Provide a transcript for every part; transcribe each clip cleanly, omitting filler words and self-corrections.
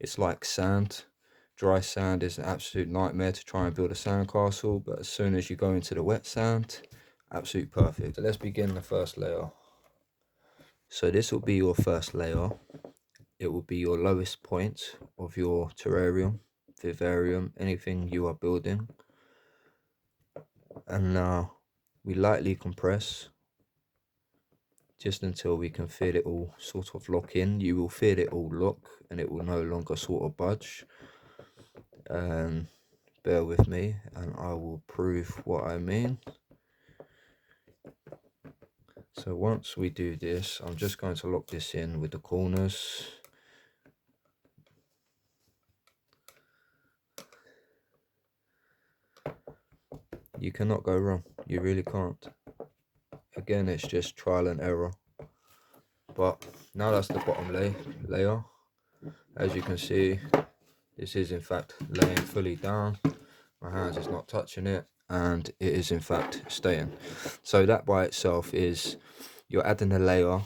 It's like sand. Dry sand is an absolute nightmare to try and build a sandcastle, but as soon as you go into the wet sand, absolute perfect. So let's begin the first layer. So this will be your first layer. It will be your lowest point of your terrarium, vivarium, anything you are building. And now we lightly compress just until we can feel it all sort of lock in. You will feel it all lock and it will no longer sort of budge. And bear with me and I will prove what I mean. So once we do this, I'm just going to lock this in with the corners. You cannot go wrong, you really can't. Again, it's just trial and error. But now that's the bottom layer. As you can see, this is in fact laying fully down. My hands is not touching it, and it is in fact staying. So that by itself is, you're adding a layer,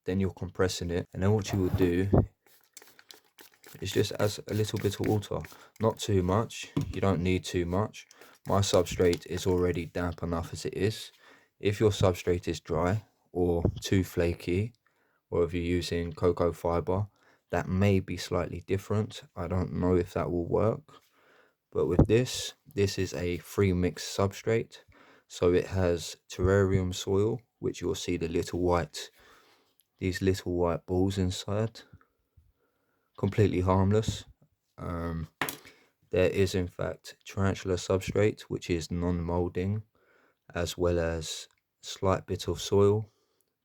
then you're compressing it, and then what you will do is just add a little bit of water. Not too much, you don't need too much. My substrate is already damp enough as it is. If your substrate is dry or too flaky, or if you're using cocoa fiber, that may be slightly different. I don't know if that will work. But with this is a free mix substrate. So it has terrarium soil, which you'll see the these little white balls inside. Completely harmless. There is in fact tarantula substrate, which is non-molding, as well as slight bit of soil,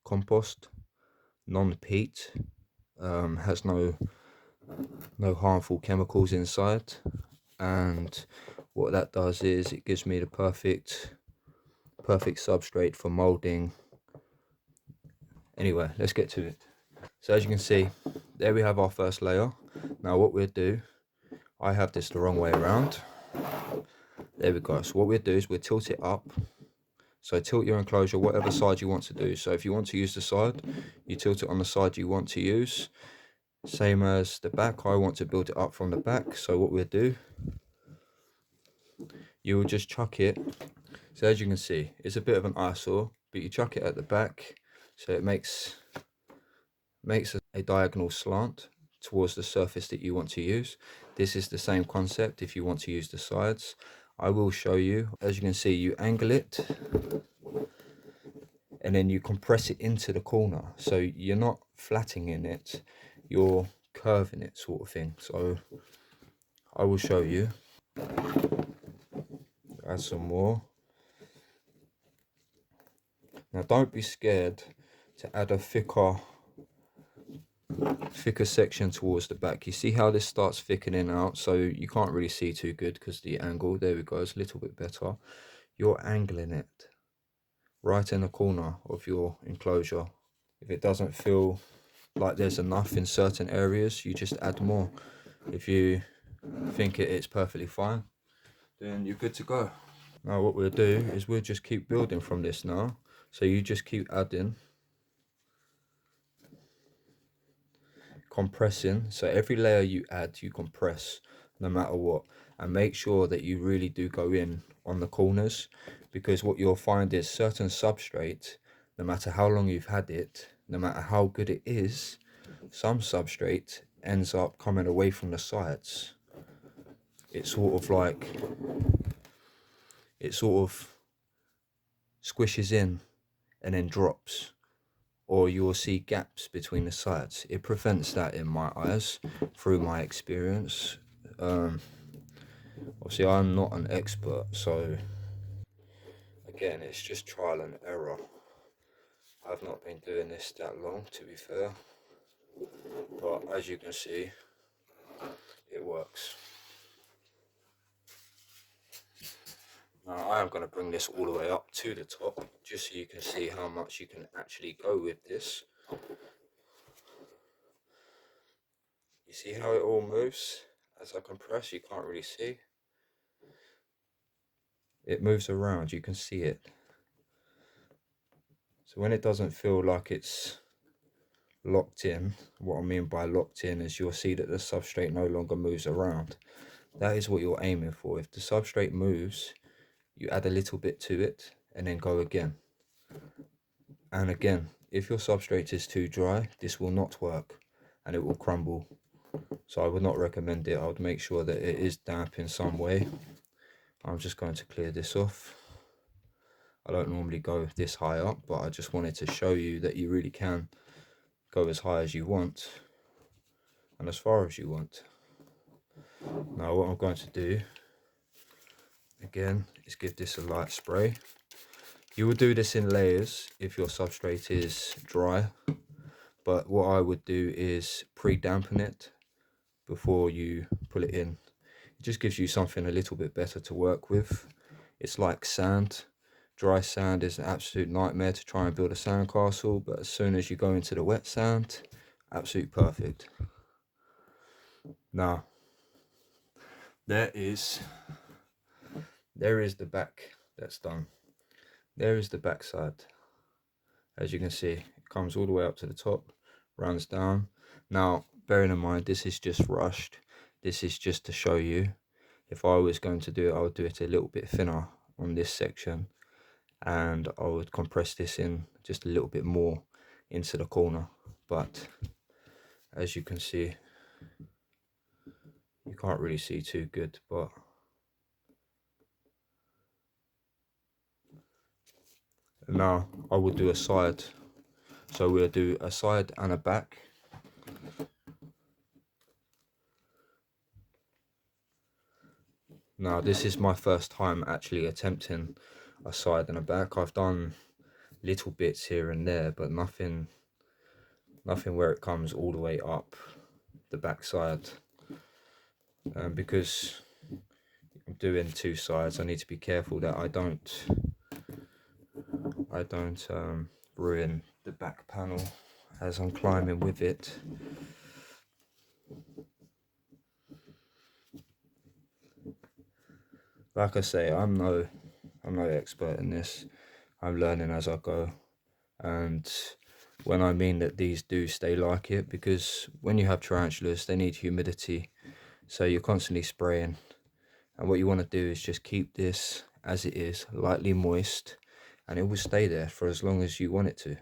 compost, non-peat, has no harmful chemicals inside. And what that does is it gives me the perfect substrate for molding. Anyway, let's get to it. So as you can see, there we have our first layer. Now what we'll do, I have this the wrong way around. There we go. So what we'll do is we'll tilt it up. So tilt your enclosure whatever side you want to do. So if you want to use the side, you tilt it on the side you want to use. Same as the back, I want to build it up from the back. So what we'll do, you will just chuck it. So as you can see, it's a bit of an eyesore, but you chuck it at the back, so it makes a diagonal slant towards the surface that you want to use. This is the same concept if you want to use the sides. I will show you. As you can see, you angle it and then you compress it into the corner. So you're not flattening it, you're curving it sort of thing. So I will show you. Add some more. Now don't be scared to add a thicker section towards the back. You see how this starts thickening out, so you can't really see too good because the angle, there we go, it's a little bit better. You're angling it right in the corner of your enclosure. If it doesn't feel like there's enough in certain areas, you just add more. If you think it's perfectly fine, then you're good to go. Now what we'll do is we'll just keep building from this now. So you just keep adding, compressing. So every layer you add, you compress no matter what, and make sure that you really do go in on the corners, because what you'll find is certain substrate, no matter how long you've had it, no matter how good it is, some substrate ends up coming away from the sides. It's sort of like, it sort of squishes in and then drops, or you'll see gaps between the sides. It prevents that in my eyes through my experience. Obviously I'm not an expert, so again it's just trial and error. I've not been doing this that long, to be fair, but as you can see, it works. Now I am going to bring this all the way up to the top, just so you can see how much you can actually go with this. You see how it all moves? As I compress, you can't really see. It moves around, you can see it. So when it doesn't feel like it's locked in. What I mean by locked in is you'll see that the substrate no longer moves around. That is what you're aiming for. If the substrate moves, you add a little bit to it and then go again. And again, if your substrate is too dry, this will not work and it will crumble. So I would not recommend it. I would make sure that it is damp in some way. I'm just going to clear this off. I don't normally go this high up, but I just wanted to show you that you really can go as high as you want and as far as you want. Now what I'm going to do again is give this a light spray. You will do this in layers if your substrate is dry, but what I would do is pre-dampen it before you put it in. It just gives you something a little bit better to work with. It's like sand. Dry sand is an absolute nightmare to try and build a sandcastle, but as soon as you go into the wet sand, absolute perfect. Now, there is the back that's done. There is the back side. As you can see, it comes all the way up to the top, runs down. Now, bearing in mind, this is just rushed. This is just to show you. If I was going to do it, I would do it a little bit thinner on this section, and I would compress this in just a little bit more into the corner. But as you can see, you can't really see too good, but now I will do a side. So we'll do a side and a back. Now this is my first time actually attempting a side and a back. I've done little bits here and there, but nothing where it comes all the way up the back side. Because I'm doing two sides, I need to be careful that I don't ruin the back panel as I'm climbing with it. Like I say, I'm no expert in this. I'm learning as I go, and when I mean that these do stay like it, because when you have tarantulas, they need humidity, so you're constantly spraying, and what you want to do is just keep this as it is, lightly moist, and it will stay there for as long as you want it to.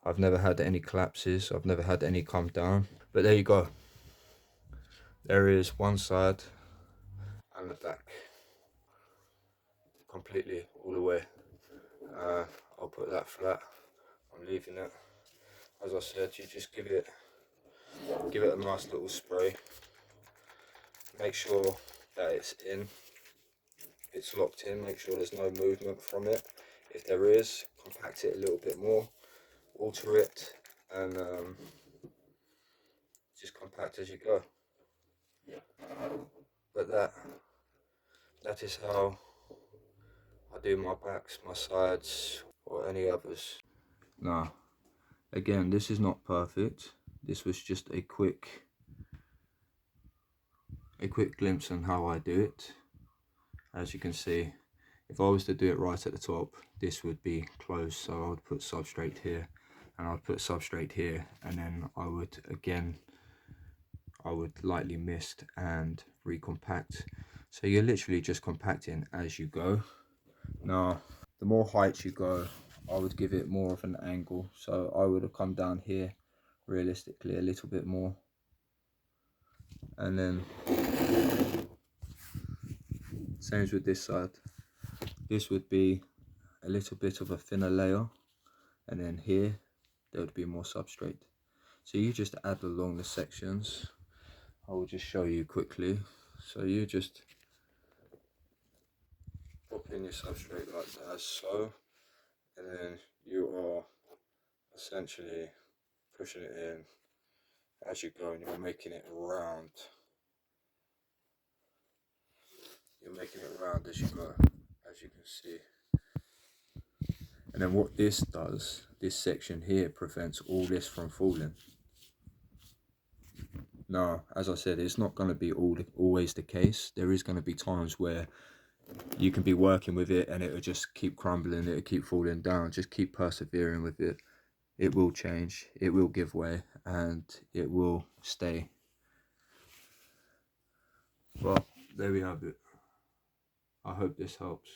I've never had any collapses, I've never had any come down, but there you go. There is one side and the back, completely all the way. I'll put that flat. I'm leaving it. As I said, you just give it a nice little spray. Make sure that it's locked in. Make sure there's no movement from it. If there is, compact it a little bit more, alter it, and just compact as you go. But that is how I do my backs, my sides, or any others. Now, again, this is not perfect. This was just a quick glimpse on how I do it. As you can see, if I was to do it right at the top, this would be closed, so I would put substrate here, and I would put substrate here, and then I would lightly mist and recompact. So you're literally just compacting as you go. Now, the more height you go, I would give it more of an angle, so I would have come down here realistically a little bit more, and then same as with this side. This would be a little bit of a thinner layer, and then here there would be more substrate. So you just add along the sections. I will just show you quickly. So you just pop in your substrate like that, as so, and then you are essentially pushing it in as you go, and you're making it round. You're making it round as you go, as you can see. And then what this does, this section here prevents all this from falling. Now, as I said, it's not going to be always the case. There is going to be times where you can be working with it and it'll just keep crumbling, it'll keep falling down. Just keep persevering with it. it will change, it will give way, and it will stay. But there we have it. I hope this helps.